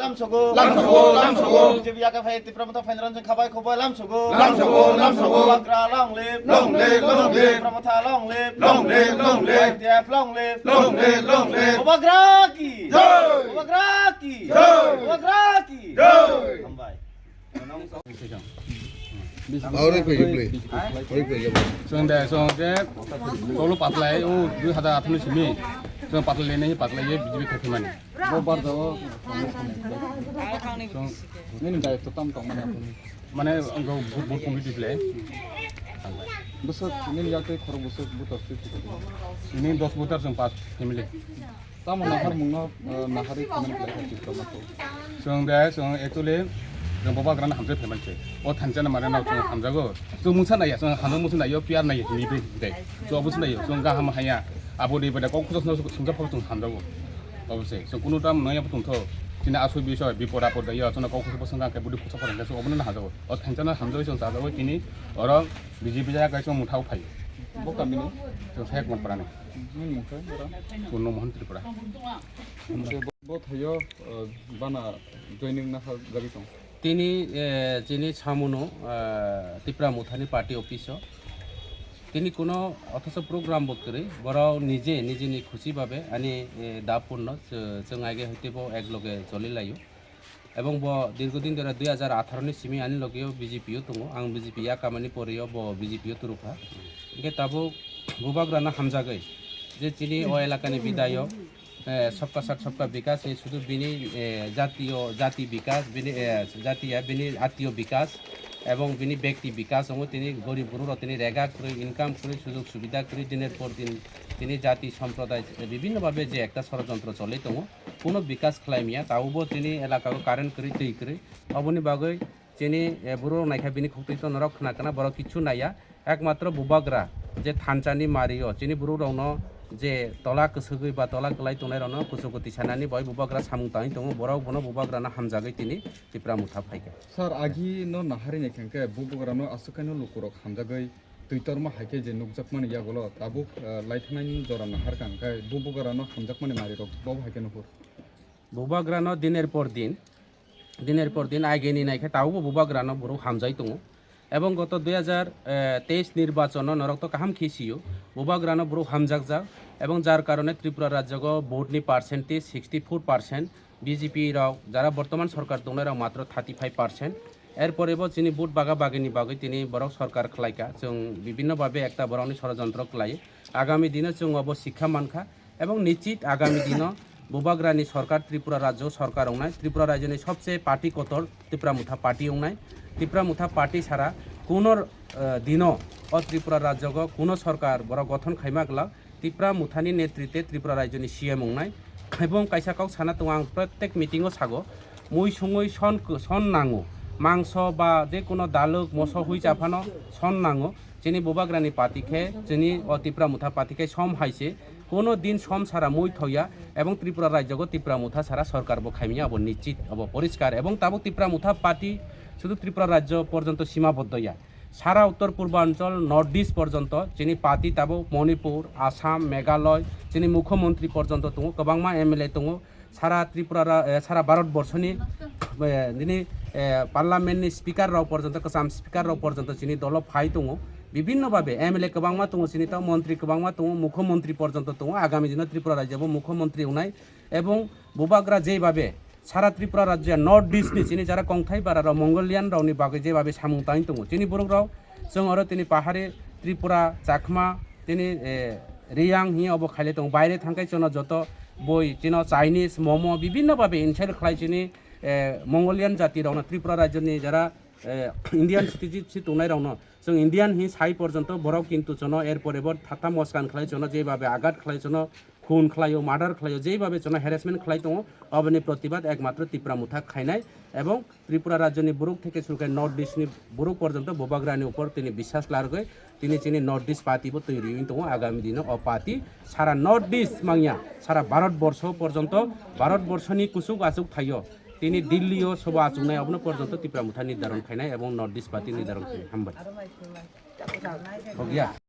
lamsogo jebi yaka phai tipra motha phainran jeng khabai khobai lamsogo bakra long live tipra motha long live tiap long live bakra ki hambai Ori play. Song da song ke tolu patlai u 2008 simi song patlai nei patlai ye bijbi khaki mani bobar do song ini dai to tam tong mane go bot competitive le busuk ini ya te khoro busuk butas te ini 10 butar song pas family tam nahar mungo nahari kamen play khati tomato song da song actually जों बाबा grain हामजे फेमानसे ओ थानजाना माने नाव जों हामजागो जों मुसानाया जों हानो मुसानायो पियार नायो निबे दे जों मुसानायो जों गाहाम हाया आबोदि बदा को खुजनो सुंजा फल जों हामजागो अबसे जों कुनु दाम नया बुथुंथ दिना आसु बिसय बिपद आपद दायो जों को खुजबो संगा के बुदि खुसा फरेंगा जों अबनो हाजागो ओ थानजाना हामजागो जों जाजागो तिनि अर बिजेपि जाया गायसो मुथाव फायो bo kamini जों सायक मन पराने min mukha ora कुनु महन Tripura bo thayo bana joining na jabi tong যিনি ছামুনো ত্রিপুরা মুথানি পার্টি অফিস তিনি কোনো অথচ প্রোগ্রাম বকরে বড় নিজেনি খুশিভাবে আনি দাপূর্ণ जों আগে হইতে একলগে চলিলাইও এবং দীর্ঘদিন ধরে 2018 সিমি আনি লগেও বিজেপিও দङ आं বিজেপি খামানি পরেও বিজেপিও তুরুফা একে তাবো বুবাগ্রানা হামজাগৈ যে তিনি ও এলাকানি বিধায়ক सबका साथ सबका विकास है शुद्ध बिनी जाति विकास बिनी जातिया बिनी आत्मीय विकास एवं बिनी व्यक्ति विकास होंगे तिनी गरीब गुरु तिनी रेगा करे इनकाम करे सुযোগ सुविधा करे दिनेर पर दिन तिनी जाति सम्प्रदाय विभिन्न भावे जे एक षड़यंत्र चले दङ कोनो विकास खालामिया तावबो तिनी एलाकाको कारेन्ट करे दै करे अबनि बागै तिनी बुरो नायखा बिनी खौतैत नरक खाना बर किछु नाया एकमात्र बुबाग्रा जे थानचानि मारियो तिनी बुरो रावनो जे तला गोसोगै बा तला गलाय तंनायरावनो कुसुगति सानानि बय बुबाग्रा सामुं ताङै दङ बराव बनो बुबाग्राना हामजागै तिनि Tipra Mutha फायगे sir agi no nahari ne khenke bobogra no asukano lukurok hamjagai tuitorma haike je nukjakmani yagolo tabuk laithnani jora nahar kankai bobogra no hamjakmani marirok bob haike no बुबाग्रानो दिनेर पर दिन आगेनि नायखे तावबो बुबाग्रानो बरो हामजाय दङ এবং গত 2023 নির্বাচন নরক্ত কাহাম খেয়েছিও বুবাগ্রানো ব্রু হামজাকজাক এবং যার কারণে ত্রিপুরা রাজ্যগ ভোটনি পার্সেন্টেজ 64% বিজেপি রাও যারা বর্তমান সরকার দংনারাও মাত্র 35% এরপরেও যিনি ভোট বাগা বাগিনি বাগৈ তিনি বরক সরকার খালাইকা जों বিভিন্নভাবে একটা বরনি ষড়যন্ত্র খালাই আগামী দিনে जों অব শিক্ষা মানখা এবং নিশ্চিত আগামী দিনে বুবাগ্রানি সরকার ত্রিপুরা রাজ্য সরকার ওনায় ত্রিপুরা রাজ্যনি সবচেয়ে পার্টি কতর ত্রিপুরা মুথা পার্টি ওনায় ত্রিপুরা মুথা পার্টি ছাড়া কোনো দিনও ত্রিপুরা রাজ্যগ কোনো সরকার বড় গঠন খাইমাগলা ত্রিপুরা মুথানি নেতৃত্বে ত্রিপুরা রাজ্যনি সিএম ওংনাই এবং কাইসাকাও সানা তো आं প্রত্যেক মিটিংও সাগো মুই সঙ্গই সন নাঙো মাংস বা যে কোনো দালক মশ হুই চাফানো সন নাঙো যিনি বুবাগ্রানি পার্টিকে যিনি ত্রিপুরা মুথা পার্টিকে সম হাইছে কোনো দিন সম ছাড়া মই থইয়া এবং ত্রিপুরা রাজ্যগ ত্রিপুরা মুথা ছাড়া সরকার বো খাইমিয়া অব নিশ্চিত অব পরিষ্কার এবং তাবো ত্রিপুরা মুথা পার্টি শুধু ত্রিপুরা রাজ্য পর্যন্ত সীমাবদ্ধ ইয়া সারা উত্তর পূর্বাঞ্চল নর্থ ইস্ট পর্যন্ত যিনি পাতি তাবো মণিপুর আসাম মেঘালয় যিনি মুখ্যমন্ত্রী পর্যন্ত দङ गोबांमा एमएलए दङ সারা ত্রিপুরা সারা ভারতবর্ষনি যিনি পার্লামেন্টনি স্পিকার রাও পর্যন্ত কাসাম স্পিকার রাও পর্যন্ত যিনি দল ফাই দङ বিভিন্নভাবে এমএলए गोबांमा दङ যিনি তাও মন্ত্রী गोबांमा दङ মুখ্যমন্ত্রী পর্যন্ত দङ আগামী দিনে ত্রিপুরা রাজ্যব মুখ্যমন্ত্রী উনাই এবং বুবাগ্রা যেভাবে সারা ত্রিপুরা রাজ্য নর্থ ইস্টনি যিনি যারা কংথাই বারা মঙ্গলিয়ান রাवनि बागै जेभाবে सामुं ताङै दङ যিনি बरक राव जों आरो তিনি পাহাড়ে ত্রিপুরা চাকমা তিনি রিয়াং হি অব খাইলে দङ বাইরে থাঙ্কাই জন্য যত বই যিনি চাইনিজ মোমো বিভিন্নভাবে ইনসাইড খাই যিনি মঙ্গলিয়ান জাতি রাवनो ত্রিপুরা রাজ্যनि যারা ইন্ডিয়ান সিটিজেনশিপ দंनाय रावनो जों ইন্ডিয়ান হি সাই পর্যন্ত বরক কিন্তু জন এরপরে থাতা মস্কান খাই জন যেভাবে আঘাত খাই জন খুন খালাইও মার্ডার খালাইও যেভাবে জন হ্যারাসমেন্ট খালাই দङ অবনি প্রতিবাদ একমাত্র ত্রিপুরা মুথা খাইনাই এবং ত্রিপুরা রাজ্যনি বুরুক থেকে শুরু করে নর্থ ইস্টনি বুরুক পর্যন্ত বুবাগ্রানি উপর তিনি বিশ্বাস লারগৈ তিনি নর্থ ইস্ট পার্টিবো তৈরি দङ আগামী দিনে অ পার্টি সারা নর্থ ইস্ট মাংয়া সারা ভারতবর্ষ পর্যন্ত ভারতবর্ষনি কুসুক আসুক থাইও তিনি দিল্লিও সভা আচুংনাই অবনো পর্যন্ত ত্রিপুরা মুথা নির্ধারণ খাইনাই এবং নর্থ ইস্ট পার্টি নির্ধারণ খাইনাই হামবাই